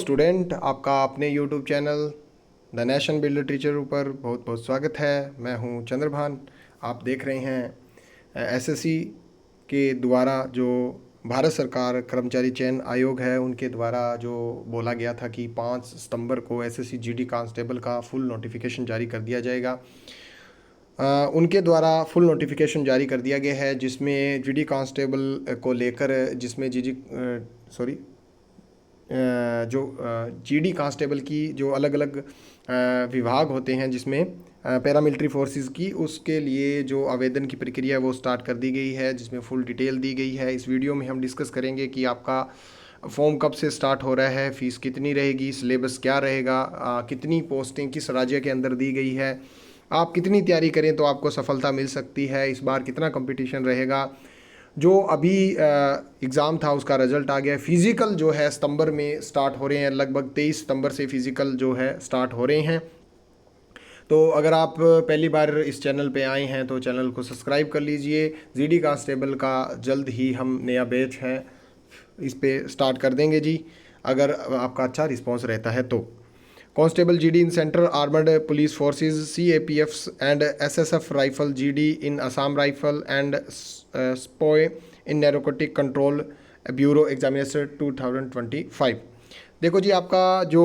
Student, आपका अपने YouTube channel the nation builder teacher ऊपर बहुत बहुत स्वागत है। मैं हूं चंद्रभान। आप देख रहे हैं एसएससी के द्वारा जो भारत सरकार कर्मचारी चयन आयोग है उनके द्वारा जो बोला गया था कि 5 सितंबर को एसएससी जीडी कांस्टेबल का फुल नोटिफिकेशन जारी कर दिया जाएगा। उनके द्वारा फुल नोटिफिकेशन जारी कर दिया गया है, जिसमें जीडी कांस्टेबल को लेकर जिसमें जो जीडी कांस्टेबल की जो अलग अलग विभाग होते हैं जिसमें पैरामिलिट्री फोर्सेस की, उसके लिए जो आवेदन की प्रक्रिया है वो स्टार्ट कर दी गई है, जिसमें फुल डिटेल दी गई है। इस वीडियो में हम डिस्कस करेंगे कि आपका फॉर्म कब से स्टार्ट हो रहा है, फ़ीस कितनी रहेगी, सिलेबस क्या रहेगा, कितनी पोस्टें किस राज्य के अंदर दी गई है, आप कितनी तैयारी करें तो आपको सफलता मिल सकती है, इस बार कितना कंपटीशन रहेगा। जो अभी एग्ज़ाम था उसका रिज़ल्ट आ गया। फ़िज़िकल जो है सितंबर में स्टार्ट हो रहे हैं, लगभग 23 सितंबर से फ़िज़िकल जो है स्टार्ट हो रहे हैं। तो अगर आप पहली बार इस चैनल पे आए हैं तो चैनल को सब्सक्राइब कर लीजिए। जीडी कांस्टेबल का जल्द ही हम नया बैच है इस पे स्टार्ट कर देंगे जी, अगर आपका अच्छा रिस्पॉन्स रहता है तो। Constable GD in central armed police forces CAPFs and SSF rifle GD in Assam rifle and sepoy in narcotics control bureau examination 2025। देखो जी, आपका जो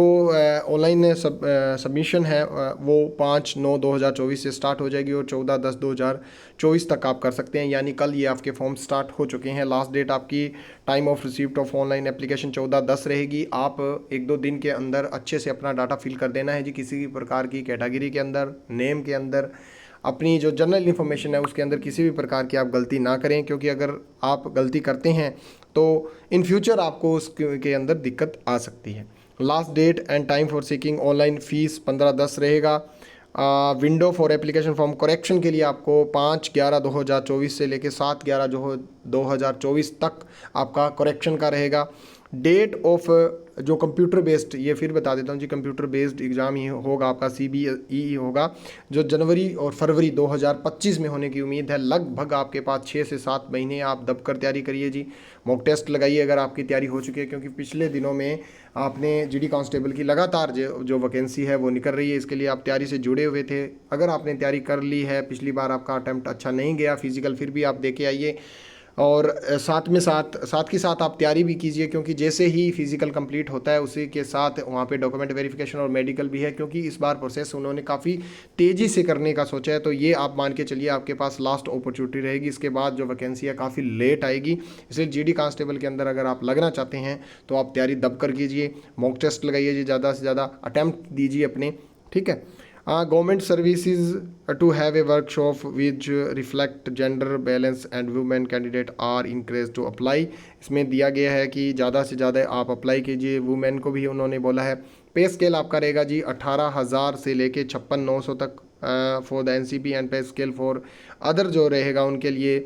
ऑनलाइन सबमिशन है वो 5/9/2024 से स्टार्ट हो जाएगी और 14/10/2024 तक आप कर सकते हैं, यानी कल ये आपके फॉर्म स्टार्ट हो चुके हैं। लास्ट डेट आपकी time of receipt of online application 14/10 रहेगी। आप 1-2 दिन के अंदर अच्छे से अपना डाटा फिल कर देना है जी। किसी भी प्रकार की कैटेगरी के अंदर, नेम के अंदर, अपनी जो जनरल इन्फॉर्मेशन है उसके अंदर किसी भी प्रकार की आप गलती ना करें, क्योंकि अगर आप गलती करते हैं तो इन फ्यूचर आपको उसके अंदर दिक्कत आ सकती है। Last date and time for seeking online fees 15/10 रहेगा। Window for application form correction के लिए आपको 5/11/2024 से लेकर 7/11/2024 तक आपका करेक्शन का रहेगा। डेट ऑफ जो कंप्यूटर बेस्ड, ये फिर बता देता हूँ जी, कंप्यूटर बेस्ड एग्ज़ाम ही होगा आपका, CBE होगा, जो जनवरी और फरवरी 2025 में होने की उम्मीद है। लगभग आपके पास 6 से 7 महीने आप दबकर तैयारी करिए जी। मॉक टेस्ट लगाइए अगर आपकी तैयारी हो चुकी है, क्योंकि पिछले दिनों में आपने जीडी कांस्टेबल की लगातार जो वैकेंसी है वो निकल रही है, इसके लिए आप तैयारी से जुड़े हुए थे। अगर आपने तैयारी कर ली है, पिछली बार आपका अटैम्प्ट अच्छा नहीं गया फिजिकल, फिर भी आप दे के आइए और साथ के साथ आप तैयारी भी कीजिए, क्योंकि जैसे ही फिजिकल कंप्लीट होता है उसी के साथ वहाँ पे डॉक्यूमेंट वेरिफिकेशन और मेडिकल भी है, क्योंकि इस बार प्रोसेस उन्होंने काफ़ी तेज़ी से करने का सोचा है। तो ये आप मान के चलिए आपके पास लास्ट अपॉर्चुनिटी रहेगी, इसके बाद जो वैकेंसी है काफ़ी लेट आएगी। इसलिए जीडी कांस्टेबल के अंदर अगर आप लगना चाहते हैं तो आप तैयारी दब कर कीजिए, मॉक टेस्ट लगाइए जी, ज़्यादा से ज़्यादा अटैम्प्ट दीजिए अपने, ठीक है। Government services to have a workshop which reflect gender balance and women candidate are encourage to apply. इसमें दिया गया है कि ज़्यादा से ज़्यादा आप अप्लाई कीजिए। वुमेन को भी उन्होंने बोला है। पे स्केल आपका रहेगा जी 18,000 से लेके 56,900 तक फॉर द NCP एंड पे स्केल फॉर अदर जो रहेगा उनके लिए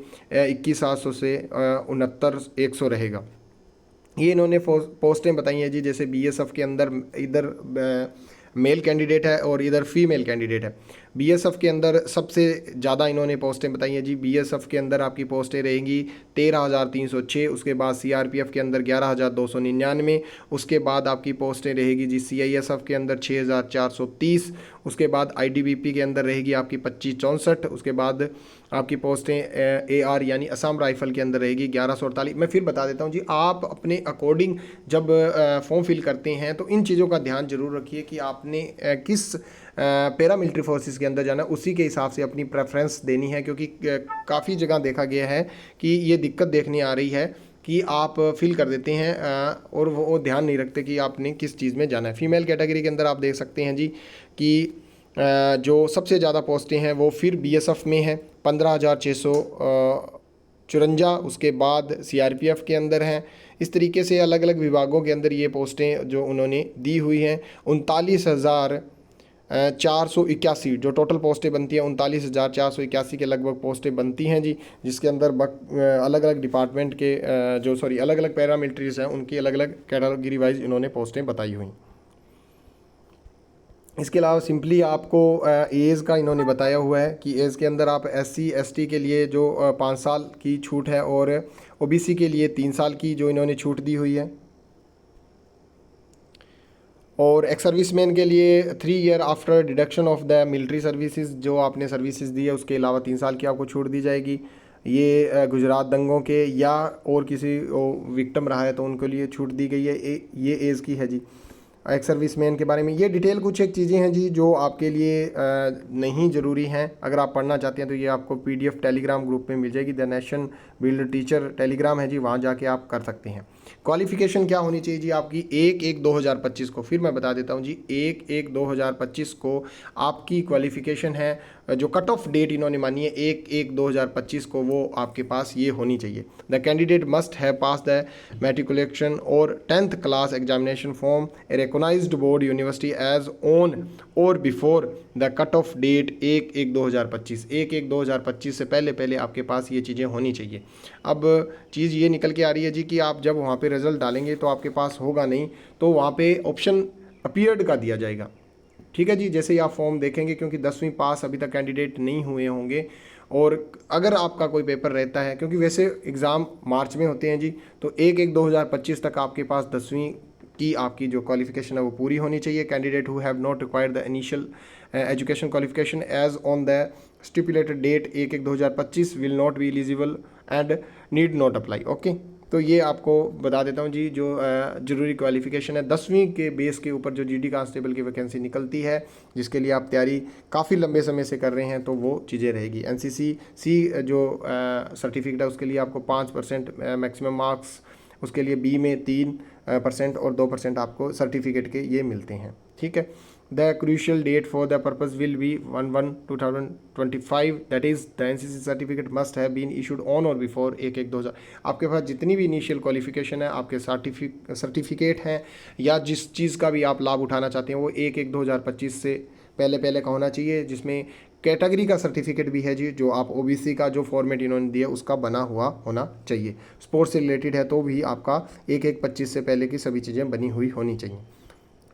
21,700 से 69,100 रहेगा। ये इन्होंने पोस्टें बताई हैं जी, जैसे BSF के अंदर इधर मेल कैंडिडेट है और इधर फीमेल कैंडिडेट है। BSF के अंदर सबसे ज़्यादा इन्होंने पोस्टें बताई हैं जी। BSF के अंदर आपकी पोस्टें रहेंगी 13,306, उसके बाद CRPF के अंदर 11,299, उसके बाद आपकी पोस्टें रहेगी जी CISF के अंदर 6,430, उसके बाद ITBP के अंदर रहेगी आपकी 2564, उसके बाद आपकी पोस्टें AR यानी असम राइफल के अंदर रहेगी 1148। मैं फिर बता देता हूँ जी, आप अपने अकॉर्डिंग जब फॉर्म फिल करते हैं तो इन चीज़ों का ध्यान जरूर रखिए कि आपने किस पैरामिलिट्री फोर्सेस के अंदर जाना, उसी के हिसाब से अपनी प्रेफरेंस देनी है, क्योंकि काफ़ी जगह देखा गया है कि ये दिक्कत देखने आ रही है कि आप फिल कर देते हैं और वो ध्यान नहीं रखते कि आपने किस चीज़ में जाना है। फीमेल कैटेगरी के अंदर आप देख सकते हैं जी कि जो सबसे ज़्यादा पोस्टें हैं वो फिर BSF में है 15,654, उसके बाद CRPF के अंदर हैं। इस तरीके से अलग अलग विभागों के अंदर ये पोस्टें जो उन्होंने दी हुई हैं 39,481 जो टोटल पोस्टें बनती हैं 39,481 के लगभग पोस्टें बनती हैं जी, जिसके अंदर अलग अलग डिपार्टमेंट के अलग अलग पैरामिलिट्रीज हैं उनकी अलग अलग कैटेगरी वाइज इन्होंने पोस्टें बताई हुई। इसके अलावा सिंपली आपको एज का इन्होंने बताया हुआ है कि एज के अंदर आप SC ST के लिए जो 5 साल की छूट है और OBC के लिए 3 साल की जो इन्होंने छूट दी हुई है। और एक्स सर्विसमैन के लिए 3 year after deduction of the military services, जो आपने सर्विसेज दी है उसके अलावा 3 साल की आपको छूट दी जाएगी। ये गुजरात दंगों के या और किसी विक्टिम रहा है तो उनके लिए छूट दी गई है। ये एज की है जी। एक्स सर्विसमैन के बारे में ये डिटेल कुछ एक चीज़ें हैं जी जो आपके लिए नहीं ज़रूरी हैं। अगर आप पढ़ना चाहते हैं तो ये आपको PDF टेलीग्राम ग्रुप में मिल जाएगी। The nation build teacher Telegram है जी, वहाँ जाके आप कर सकते हैं। क्वालिफिकेशन क्या होनी चाहिए जी आपकी 1/1/2025 को, फिर मैं बता देता हूँ जी 1/1/2025 को आपकी क्वालिफिकेशन है। जो कट ऑफ डेट इन्होंने मानी है 1/1/2025 को, वो आपके पास ये होनी चाहिए। The candidate must have pass the matriculation or 10th class examination from a recognised board university as on और before the cut off date 1/1/2025। 1/1/2025 से पहले पहले आपके पास ये चीज़ें होनी चाहिए। अब चीज़ ये निकल के आ रही है जी कि आप जब वहाँ पे रिजल्ट डालेंगे तो आपके पास होगा नहीं, तो वहाँ पे ऑप्शन अपीयर्ड का दिया जाएगा। ठीक है जी, जैसे ही आप फॉर्म देखेंगे, क्योंकि 10वीं पास अभी तक कैंडिडेट नहीं हुए होंगे, और अगर आपका कोई पेपर रहता है, क्योंकि वैसे एग्ज़ाम मार्च में होते हैं जी, तो 1/1/2025 तक आपके पास 10वीं की आपकी जो क्वालिफिकेशन है वो पूरी होनी चाहिए। Candidate who have not required the initial education qualification age on the stipulated date 1/1/2025 will not be eligible and need not apply. Okay, तो ये आपको बता देता हूँ जी जो ज़रूरी क्वालिफिकेशन है 10वीं के बेस के ऊपर जो GD कांस्टेबल की वैकेंसी निकलती है, जिसके लिए आप तैयारी काफ़ी लंबे समय से कर रहे हैं, तो वो चीज़ें रहेगी। NCC जो सर्टिफिकेट है उसके लिए आपको 5% मैक्सिमम मार्क्स, उसके लिए B में 3% और 2% आपको सर्टिफिकेट के ये मिलते हैं। ठीक है। The crucial date for the purpose will be 1/1/2025, that is the NCC certificate must have been issued on और बिफोर 1/1/2000। आपके पास जितनी भी इनिशियल क्वालिफिकेशन है, आपके सर्टिफिकेट हैं या जिस चीज़ का भी आप लाभ उठाना चाहते हैं, वो 1/1/2025 से पहले पहले का होना चाहिए, जिसमें कैटेगरी का सर्टिफिकेट भी है जी, जो आप OBC का जो फॉर्मेट इन्होंने दिया उसका बना हुआ होना चाहिए। स्पोर्ट्स से रिलेटेड है तो भी आपका 1/1/25 से पहले की सभी चीज़ें बनी हुई होनी चाहिए।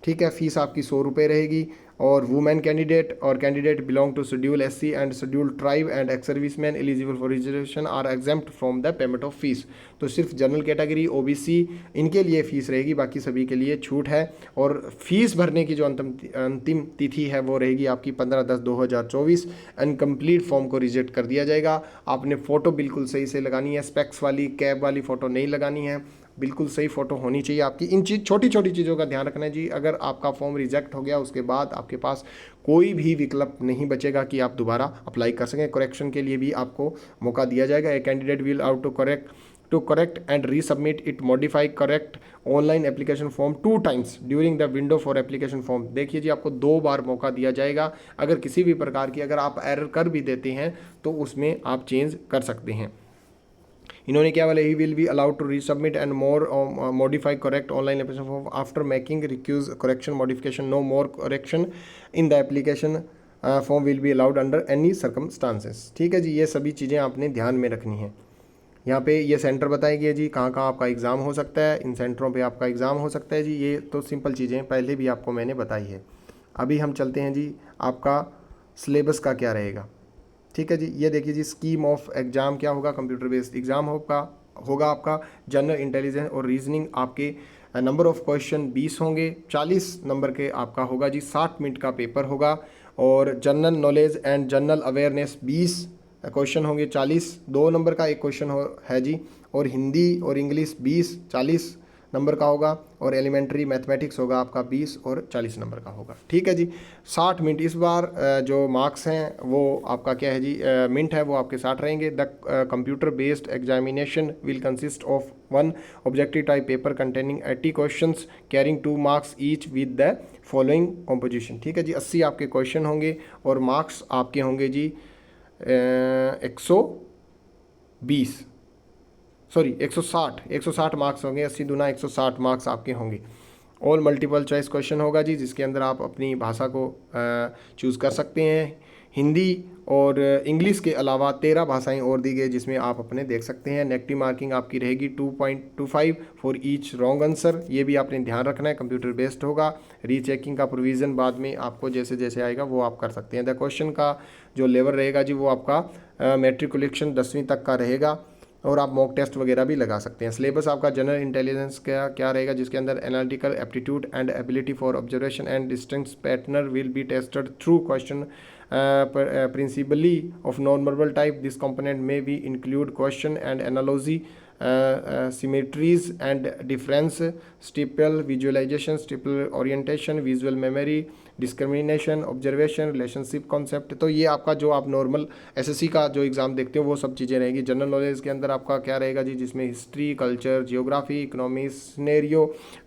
ठीक है। फीस आपकी 100 रुपये रहेगी। और वुमेन कैंडिडेट और candidate belong to schedule SC and schedule tribe and ex serviceman eligible for reservation are exempt from the payment of fees. तो सिर्फ जनरल कैटेगरी, OBC इनके लिए फ़ीस रहेगी, बाकी सभी के लिए छूट है। और फीस भरने की जो अंतिम तिथि है वो रहेगी आपकी 15/10/2024। अनकम्प्लीट फॉर्म को रिजेक्ट कर दिया जाएगा। आपने फ़ोटो बिल्कुल सही से लगानी है, स्पेक्स वाली कैब वाली फ़ोटो नहीं लगानी है, बिल्कुल सही फ़ोटो होनी चाहिए आपकी। इन छोटी छोटी चीज़ों का ध्यान रखना है जी। अगर आपका फॉर्म रिजेक्ट हो गया उसके बाद आपके पास कोई भी विकल्प नहीं बचेगा कि आप दोबारा अप्लाई कर सकें। करेक्शन के लिए भी आपको मौका दिया जाएगा। A candidate will out to correct and resubmit it modify correct online application form 2 times during the window for application form. देखिए जी, आपको 2 बार मौका दिया जाएगा। अगर किसी भी प्रकार की अगर आप एरर कर भी देते हैं तो उसमें आप चेंज कर सकते हैं। इन्होंने क्या बोला, he will be allowed to resubmit and modify correct online application form after making requisite correction modification, no more correction in the application form will be allowed under any circumstances. ठीक है जी, ये सभी चीज़ें आपने ध्यान में रखनी है। यहाँ पे ये सेंटर बताया गया जी, कहाँ कहाँ आपका एग्ज़ाम हो सकता है, इन सेंटरों पे आपका एग्ज़ाम हो सकता है जी। ये तो सिंपल चीज़ें पहले भी आपको मैंने बताई है। अभी हम चलते हैं जी, आपका सिलेबस का क्या रहेगा। ठीक है जी, ये देखिए जी, स्कीम ऑफ एग्ज़ाम क्या होगा। कंप्यूटर बेस्ड एग्ज़ाम होगा आपका। जनरल इंटेलिजेंस और रीजनिंग आपके नंबर ऑफ क्वेश्चन 20 होंगे, 40 नंबर के आपका होगा जी। 60 मिनट का पेपर होगा। और general knowledge and general awareness 20 question होंगे, 40 2 नंबर का एक क्वेश्चन है जी। और हिंदी और इंग्लिश 20-40 नंबर का होगा। और एलिमेंट्री मैथमेटिक्स होगा आपका 20 और 40 नंबर का होगा। ठीक है जी, 60 मिनट। इस बार जो मार्क्स हैं वो आपका क्या है जी, मिनट है वो आपके 60 रहेंगे। The computer based examination will consist of 1 objective type paper containing 80 questions carrying 2 marks each with the following composition. ठीक है जी, 80 आपके क्वेश्चन होंगे और मार्क्स आपके होंगे जी 160 मार्क्स होंगे। 80 दूना 160 मार्क्स आपके होंगे। ऑल मल्टीपल चॉइस क्वेश्चन होगा जी, जिसके अंदर आप अपनी भाषा को चूज़ कर सकते हैं। हिंदी और इंग्लिश के अलावा 13 भाषाएं और दी गई जिसमें आप अपने देख सकते हैं। नेगेटिव मार्किंग आपकी रहेगी 2.25 फॉर ईच रॉन्ग आंसर। ये भी आपने ध्यान रखना है, कंप्यूटर बेस्ड होगा। रीचेकिंग का प्रोविज़न बाद में आपको जैसे जैसे आएगा वो आप कर सकते हैं। द क्वेश्चन का जो लेवल रहेगा जी वो आपका मैट्रिकुलेशन 10वीं तक का रहेगा। और आप मॉक टेस्ट वगैरह भी लगा सकते हैं। सिलेबस आपका जनरल इंटेलिजेंस का क्या रहेगा, जिसके अंदर analytical aptitude and ability for observation and distance pattern will be tested through question principally of non-verbal type. This component may be include question and analogy, symmetries and difference, stipple visualization, stipple orientation, visual memory, discrimination, observation, relationship concept. तो ये आपका जो आप normal SSC का जो exam देखते हो वो सब चीज़ें रहेगी। जनरल नॉलेज के अंदर आपका क्या रहेगा जी, जिसमें history, culture, geography, economy, scenario,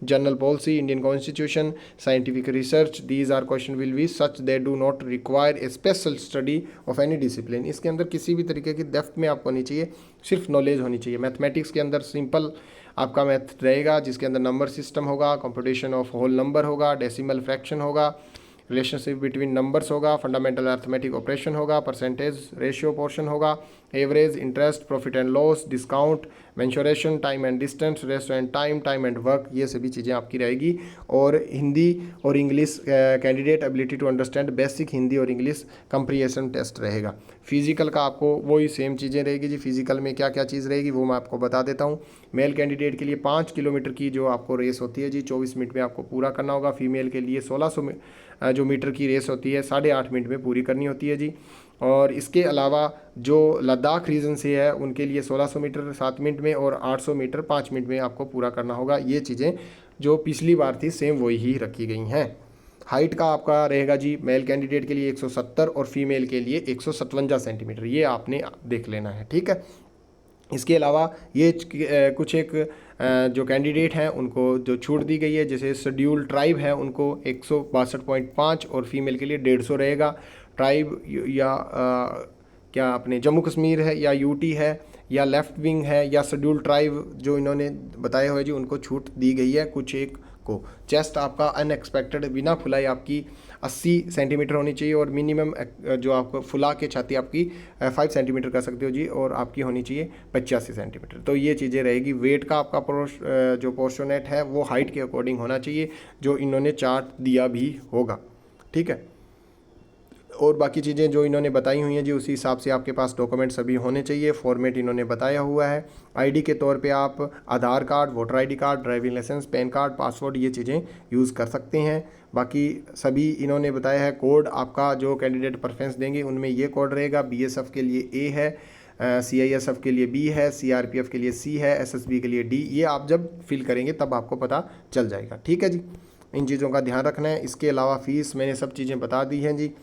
general policy, Indian constitution, scientific research. These are question will be such they do not require a special study of any discipline. इसके अंदर किसी भी तरीके की डेप्थ में आपको होनी चाहिए, सिर्फ नॉलेज होनी चाहिए। मैथमेटिक्स के अंदर सिंपल आपका मैथ रहेगा, जिसके अंदर नंबर सिस्टम होगा, कंप्यूटेशन ऑफ होल नंबर होगा, डेसिमल फ्रैक्शन होगा, रिलेशनशिप बिटवीन नंबर्स होगा, फंडामेंटल अर्थमेटिक ऑपरेशन होगा, परसेंटेज रेशियो पोर्शन होगा, average, interest, profit and loss, discount, mensuration, time and distance, rest and time, time and work, ये सभी चीज़ें आपकी रहेगी। और हिंदी और English candidate ability to understand basic Hindi और इंग्लिश कंप्रीहेंशन टेस्ट रहेगा। फिजिकल का आपको वही सेम चीज़ें रहेगी जी। फिजिकल में क्या क्या चीज़ रहेगी वो मैं आपको बता देता हूँ। मेल कैंडिडेट के लिए 5 किलोमीटर की जो आपको रेस होती है जी 24 मिनट में आपको पूरा करना होगा। फीमेल के लिए 1600 जो मीटर की रेस होती है 8.5 मिनट में पूरी करनी होती है जी। और इसके अलावा जो लद्दाख रीजन से है उनके लिए 1600 मीटर 7 मिनट में और 800 मीटर 5 मिनट में आपको पूरा करना होगा। ये चीज़ें जो पिछली बार थी सेम वही ही रखी गई हैं। हाइट का आपका रहेगा जी मेल कैंडिडेट के लिए 170 और फीमेल के लिए 157 सेंटीमीटर, ये आपने देख लेना है, ठीक है। इसके अलावा ये कुछ एक जो कैंडिडेट हैं उनको जो छूट दी गई है, जैसे शेड्यूल ट्राइब है उनको 162.5 और फीमेल के लिए 150 रहेगा। ट्राइब या क्या अपने जम्मू कश्मीर है या यूटी है या लेफ्ट विंग है या शेड्यूल ट्राइब जो इन्होंने बताया हुआ है जी उनको छूट दी गई है कुछ एक को। चेस्ट आपका अनएक्सपेक्टेड बिना फुलाई आपकी 80 सेंटीमीटर होनी चाहिए और मिनिमम जो आपको फुला के छाती आपकी 5 सेंटीमीटर कर सकते हो जी, और आपकी होनी चाहिए 85 सेंटीमीटर। तो ये चीज़ें रहेगी। वेट का आपका जो पोर्शनेट है वो हाइट के अकॉर्डिंग होना चाहिए जो इन्होंने चार्ट दिया भी होगा, ठीक है। और बाकी चीज़ें जो इन्होंने बताई हुई हैं जी उसी हिसाब से आपके पास डॉक्यूमेंट सभी होने चाहिए। फॉर्मेट इन्होंने बताया हुआ है। आईडी के तौर पे आप Aadhaar card, voter ID card, driving licence, PAN card, passport ये चीज़ें यूज़ कर सकते हैं। बाकी सभी इन्होंने बताया है। कोड आपका जो कैंडिडेट प्रेफरेंस देंगे उनमें ये कोड रहेगा। बीएसएफ के लिए ए है, सीआईएसएफ के लिए बी है, सीआरपीएफ के लिए सी है, एसएसबी के लिए डी। ये आप जब फिल करेंगे तब आपको पता चल जाएगा, ठीक है जी। इन चीज़ों का ध्यान रखना है। इसके अलावा फ़ीस मैंने सब चीज़ें बता दी हैं जी।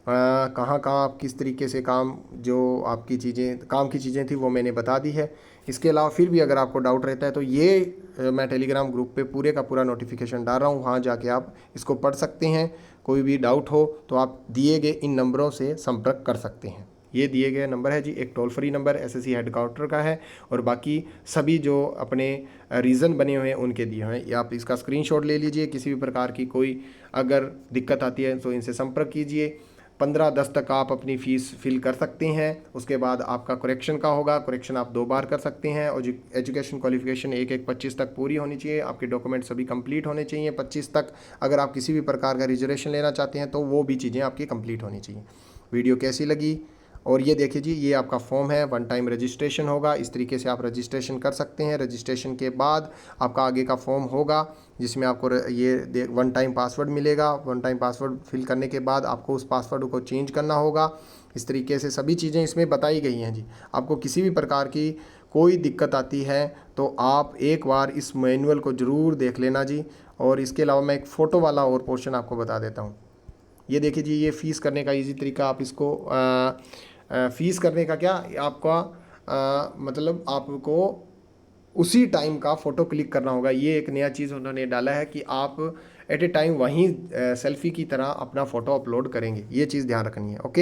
कहाँ कहाँ आप किस तरीके से काम जो आपकी चीज़ें काम की चीज़ें थी वो मैंने बता दी है। इसके अलावा फिर भी अगर आपको डाउट रहता है तो ये मैं टेलीग्राम ग्रुप पे पूरे का पूरा नोटिफिकेशन डाल रहा हूँ, वहाँ जाके आप इसको पढ़ सकते हैं। कोई भी डाउट हो तो आप दिए गए इन नंबरों से संपर्क कर सकते हैं। ये दिए गए नंबर है जी, एक toll free number SSC headquarter का है और बाकी सभी जो अपने रीज़न बने हुए हैं उनके दिए हुए हैं। आप इसका स्क्रीनशॉट ले लीजिए। किसी भी प्रकार की कोई अगर दिक्कत आती है तो इनसे संपर्क कीजिए। 15/10 तक आप अपनी फ़ीस फिल कर सकते हैं। उसके बाद आपका करेक्शन का होगा, करेक्शन आप 2 बार कर सकते हैं। और एजुकेशन क्वालिफिकेशन 1/1/25 तक पूरी होनी चाहिए। आपके डॉक्यूमेंट सभी कंप्लीट होने चाहिए 25 तक। अगर आप किसी भी प्रकार का रिजर्वेशन लेना चाहते हैं तो वो भी चीज़ें आपकी कंप्लीट होनी चाहिए। वीडियो कैसी लगी? और ये देखिए जी, ये आपका फॉर्म है, 1 टाइम रजिस्ट्रेशन होगा। इस तरीके से आप रजिस्ट्रेशन कर सकते हैं। रजिस्ट्रेशन के बाद आपका आगे का फॉर्म होगा जिसमें आपको ये 1 टाइम पासवर्ड मिलेगा। 1 टाइम पासवर्ड फिल करने के बाद आपको उस पासवर्ड को चेंज करना होगा। इस तरीके से सभी चीज़ें इसमें बताई गई हैं जी। आपको किसी भी प्रकार की कोई दिक्कत आती है तो आप एक बार इस मैनुअल को ज़रूर देख लेना जी। और इसके अलावा मैं एक फ़ोटो वाला और पोर्शन आपको बता देता हूँ। ये देखिए जी, ये फ़ीस करने का ईजी तरीका। आप इसको फ़ीस करने का क्या आपका मतलब आपको उसी टाइम का फ़ोटो क्लिक करना होगा। ये एक नया चीज़ उन्होंने डाला है कि आप एट ए टाइम वहीं सेल्फ़ी की तरह अपना फ़ोटो अपलोड करेंगे। ये चीज़ ध्यान रखनी है, ओके।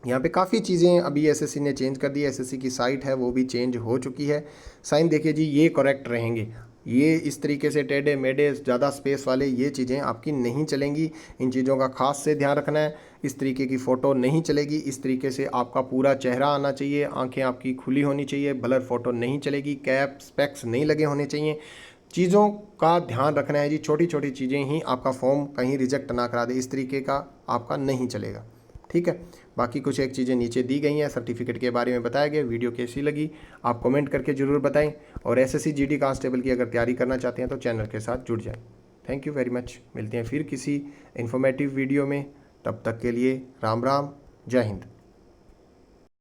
यहाँ पे काफ़ी चीज़ें अभी एसएससी ने चेंज कर दी है। एसएससी की साइट है वो भी चेंज हो चुकी है। साइन देखिए जी, ये करेक्ट रहेंगे। ये इस तरीके से टेढ़े मेढ़े ज़्यादा स्पेस वाले ये चीज़ें आपकी नहीं चलेंगी। इन चीज़ों का खास से ध्यान रखना है। इस तरीके की फ़ोटो नहीं चलेगी। इस तरीके से आपका पूरा चेहरा आना चाहिए, आंखें आपकी खुली होनी चाहिए, ब्लर फ़ोटो नहीं चलेगी, कैप स्पेक्स नहीं लगे होने चाहिए। चीज़ों का ध्यान रखना है जी। छोटी छोटी चीज़ें ही आपका फॉर्म कहीं रिजेक्ट ना करा दे, इस तरीके का आपका नहीं चलेगा, ठीक। ठीक है। बाकी कुछ एक चीज़ें नीचे दी गई हैं, सर्टिफिकेट के बारे में बताया गया। वीडियो कैसी लगी आप कमेंट करके ज़रूर बताएं, और एसएससी जीडी कांस्टेबल की अगर तैयारी करना चाहते हैं तो चैनल के साथ जुड़ जाएं। Thank you very much. मिलते हैं फिर किसी इन्फॉर्मेटिव वीडियो में, तब तक के लिए राम राम, जय हिंद।